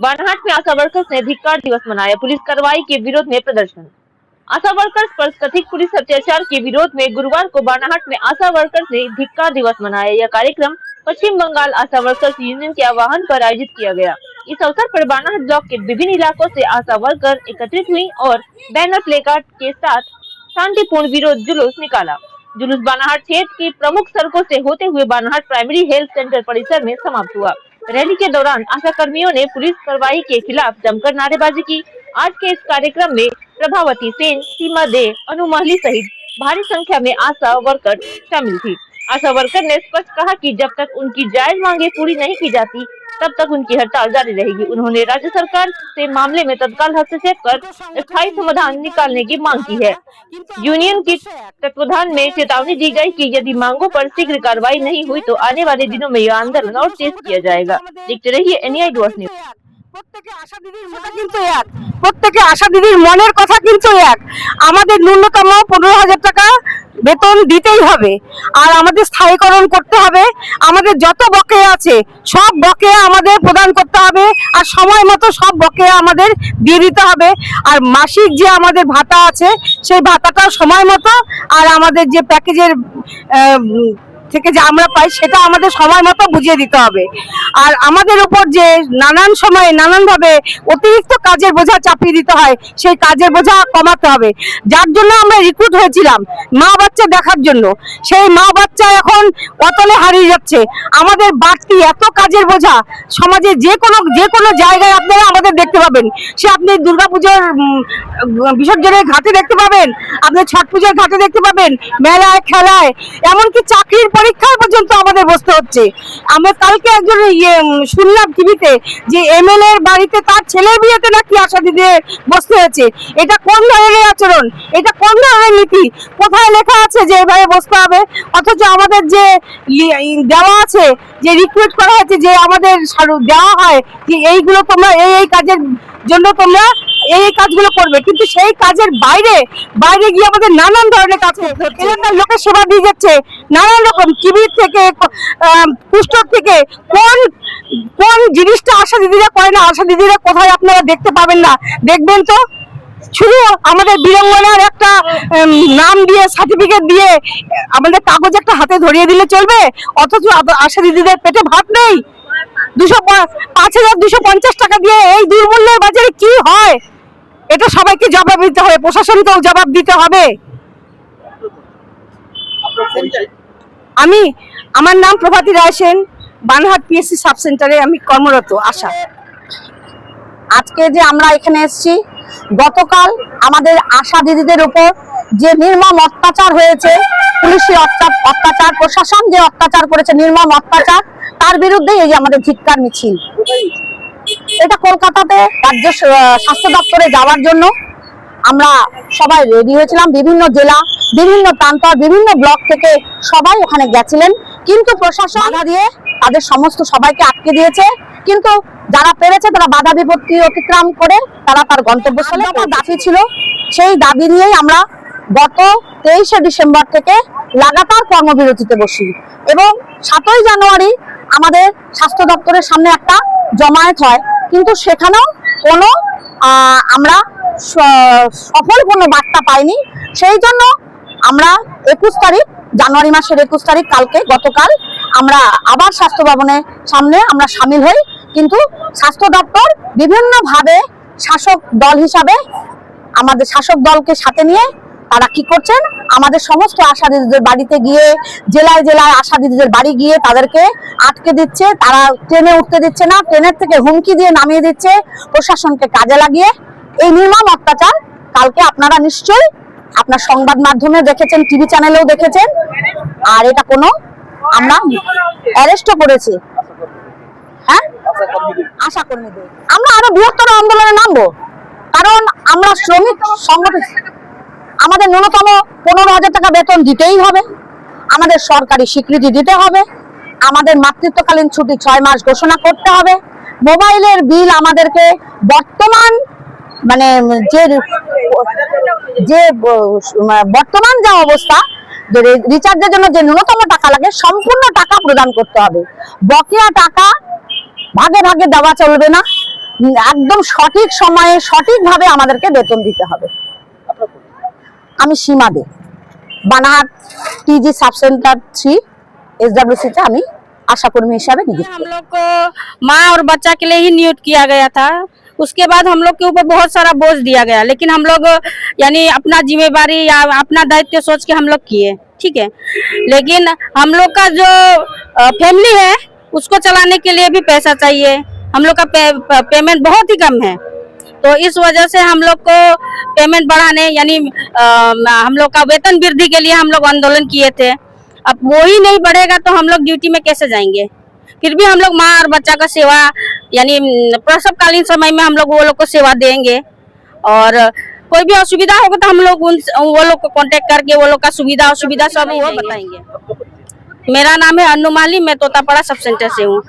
बानाहाट में आशा वर्कर्स ने धिक्कार दिवस मनाया। पुलिस कार्रवाई के विरोध में प्रदर्शन। आशा वर्कर्स पर कथित पुलिस अत्याचार के विरोध में गुरुवार को बानाहाट में आशा वर्कर्स ने धिक्कार दिवस मनाया। यह कार्यक्रम पश्चिम बंगाल आशा वर्कर्स यूनियन के आह्वान पर आयोजित किया गया। इस अवसर पर बानाहाट ब्लॉक के विभिन्न इलाकों से आशा वर्कर एकत्रित हुई और बैनर प्लेकार्ड के साथ शांतिपूर्ण विरोध जुलूस निकाला। जुलूस बानाहाट क्षेत्र की प्रमुख सड़कों से होते हुए बानाहाट प्राइमरी हेल्थ सेंटर परिसर में समाप्त हुआ। रैली के दौरान आशा कर्मियों ने पुलिस कार्रवाई के खिलाफ जमकर नारेबाजी की। आज के इस कार्यक्रम में प्रभावती सेन, सीमा दे, अनु महली सहित भारी संख्या में आशा वर्कर शामिल थी। आशा वर्कर ने स्पष्ट कहा कि जब तक उनकी जायज मांगे पूरी नहीं की जाती तब तक उनकी हड़ताल जारी रहेगी। उन्होंने राज्य सरकार से मामले में तत्काल हस्तक्षेप कर स्थायी समाधान निकालने की मांग की है। यूनियन की तत्वाधान में चेतावनी दी गई कि यदि मांगों पर शीघ्र कार्रवाई नहीं हुई तो आने वाले दिनों में यह आंदोलन और तेज किया जाएगा। देखते रहिए एनआई न्यूज। প্রত্যেকে আশা দিদির মনে কিন্তু এক, প্রত্যেকে আশা দিদির মনের কথা কিন্তু এক। আমাদের ন্যূনতম 15,000 টাকা বেতন দিতেই হবে, আর আমাদের স্থায়ীকরণ করতে হবে। আমাদের যত বকেয়া আছে সব বকেয়া আমাদের প্রদান করতে হবে, আর সময় মতো সব বকেয়া আমাদের দিয়ে দিতে হবে। আর মাসিক যে আমাদের ভাতা আছে সেই ভাতাটা সময় মতো, আর আমাদের যে প্যাকেজের থেকে যে আমরা পাই সেটা আমাদের সময় মতো বুঝিয়ে দিতে হবে। আর আমাদের উপর যে নানান সময় নানানভাবে অতিরিক্ত কাজের বোঝা চাপিয়ে দিতে হয় সেই কাজের বোঝা কমাতে হবে। যার জন্য আমরা রিক্রুট হয়েছিলাম মা বাচ্চা দেখার জন্য, সেই মা বাচ্চা এখন অতলে হারিয়ে যাচ্ছে। আমাদের বাড়তি এত কাজের বোঝা সমাজে যে কোনো জায়গায় আপনারা আমাদের দেখতে পাবেন। সে আপনি দুর্গাপুজোর বিসর্জনের ঘাটে দেখতে পাবেন, আপনি ছট পুজোর ঘাটে দেখতে পাবেন, মেলায় খেলায়, এমনকি চাকরির পরীক্ষায় পর্যন্ত আমাদের বসতে হচ্ছে। আমরা কালকে একজন শুনলাম টিভিতে যে এমএলএ এর বাড়িতে তার ছেলের বিয়েতে নাকি আশা দিদি বসতে হয়েছে। এটা কোন ধরনের আচরণ? এটা কোন ধরনের নীতি? কোথায় লেখা আছে যে এভাবে বসতে হবে? অথচ আমাদের যে দেওয়া আছে, যে রিক্রুট করা হয়েছে, যে আমাদের দেওয়া হয় যে এইগুলো তোমরা এই কাজের জন্য তোমরা এই কাজগুলো করবে, কিন্তু সেই কাজের বাইরে গিয়ে আমাদের নানান ধরনের কাজ এলাকার লোকের সেবা দিয়ে যাচ্ছে। নানান রকম টিভি থেকে কুষ্ঠ থেকে কোন জিনিসটা আশা দিদিরা করে না, আশা দিদিরা কোথায় আপনারা দেখতে পাবেন না। দেখবেন তো শুধু আমাদের বীরাঙ্গনার একটা নাম দিয়ে সার্টিফিকেট দিয়ে আমাদের কাগজ একটা হাতে ধরিয়ে দিলে চলবে, অথচ আশা দিদিদের পেটে ভাত নেই। 5,250 টাকা দিয়ে এই দুর্মূল্যের বাজারে কি হয়? এটা সবাইকে জবাব দিতে হবে, প্রশাসনকেও জবাব দিতে হবে। আমার নাম প্রভাতী রায় সেন, বানাহাট পিএসসি সাব সেন্টারে আমি কর্মরত আশা। আজকে যে আমরা এখানে এসেছি, গতকাল আমাদের আশা দিদিদের উপর যে নির্মম অত্যাচার হয়েছে, পুলিশি অত্যাচার, প্রশাসন যে অত্যাচার করেছে, নির্মম অত্যাচার, তার বিরুদ্ধে এই যে আমাদের ধিক্কার মিছিল। এটা কলকাতাতে রাজ্য স্বাস্থ্য দপ্তরে যাওয়ার জন্য আমরা সবাই রেডি হয়েছিলাম। বিভিন্ন জেলা, বিভিন্ন প্রান্তর, বিভিন্ন ব্লক থেকে সবাই ওখানে গেছিলেন, কিন্তু প্রশাসন বাধা দিয়ে তাদের সমস্ত সবাইকে আটকে দিয়েছে। কিন্তু যারা পেরেছে তারা বাধা বিপত্তি অতিক্রম করে তারা তার গন্তব্যস্থলে। আমার দাবি ছিল, সেই দাবি নিয়েই আমরা গত 23শে ডিসেম্বর থেকে লাগাতার কর্মবিরতিতে বসি, এবং 7ই জানুয়ারি আমাদের স্বাস্থ্য দপ্তরের সামনে একটা জমায়েত হয়, কিন্তু সেখানেও কোনো আমরা সফল কোনো বার্তা পাইনি। সেই জন্য আমরা 21 তারিখ, জানুয়ারি মাসের 21 তারিখ, গতকাল আমরা আবার স্বাস্থ্য ভবনের সামনে আমরা সামিল হই। কিন্তু স্বাস্থ্য দপ্তর বিভিন্নভাবে শাসক দল হিসাবে আমাদের শাসক দলকে সাথে নিয়ে তারা কি করছেন, আমাদের সমস্ত আশা দিদিদের বাড়িতে গিয়ে, জেলায় জেলায় আশা দিদিদের বাড়ি গিয়ে তাদেরকে আটকে দিচ্ছে। তারা ট্রেনে উঠতে দিচ্ছে না, ট্রেনের থেকে হুমকি দিয়ে নামিয়ে দিচ্ছে, প্রশাসনকে কাজে লাগিয়ে। এই নির্মম অত্যাচার কালকে আপনারা নিশ্চয়ই আপনার সংবাদ মাধ্যমে দেখেছেন, টিভি চ্যানেলেও দেখেছেন। আর এটা কোনো আমরা অ্যারেস্টও করেছি, হ্যাঁ, আশা কর্মীদের। আমরা আরো বৃহত্তর আন্দোলনে নামবো, কারণ আমরা শ্রমিক সংগঠন, আমাদের ন্যূনতম 15,000 টাকা বেতন দিতেই হবে, আমাদের সরকারি স্বীকৃতি দিতে হবে, আমাদের মাতৃত্বকালীন ছুটি 6 মাস ঘোষণা করতে হবে, মোবাইলের বিল আমাদেরকে বর্তমান বর্তমান যা অবস্থা, যে রিচার্জের জন্য যে ন্যূনতম টাকা লাগে সম্পূর্ণ টাকা প্রদান করতে হবে। বকেয়া টাকা ভাগে ভাগে দেওয়া চলবে না, একদম সঠিক সময়ে সঠিকভাবে আমাদেরকে বেতন দিতে হবে। আমি সীমা দে, Banarhat TG sub centre 3 SWC তে আমি आशा कर्मी हिसाब से हम लोग को माँ और बच्चा के लिए ही नियुक्त किया गया था। उसके बाद हम लोग के ऊपर बहुत सारा बोझ दिया गया, लेकिन हम लोग यानी अपना जिम्मेवारी या अपना दायित्व सोच के हम लोग किए, ठीक है। लेकिन हम लोग का जो फैमिली है उसको चलाने के लिए भी पैसा चाहिए। हम लोग का पेमेंट बहुत ही कम है, तो इस वजह से हम लोग को पेमेंट बढ़ाने यानी हम लोग का वेतन वृद्धि के लिए हम लोग आंदोलन किए थे। अब वो ही नहीं बढ़ेगा तो हम लोग ड्यूटी में कैसे जाएंगे। फिर भी हम लोग माँ और बच्चा का सेवा यानी प्रसवकालीन समय में हम लोग वो लोग को सेवा देंगे, और कोई भी असुविधा होगा तो हम लोग वो लोग को कांटेक्ट करके वो लोग का सुविधा असुविधा सब वो बताएंगे। मेरा नाम है अन्नू माली, मैं तोतापाड़ा सब सेंटर से हूँ।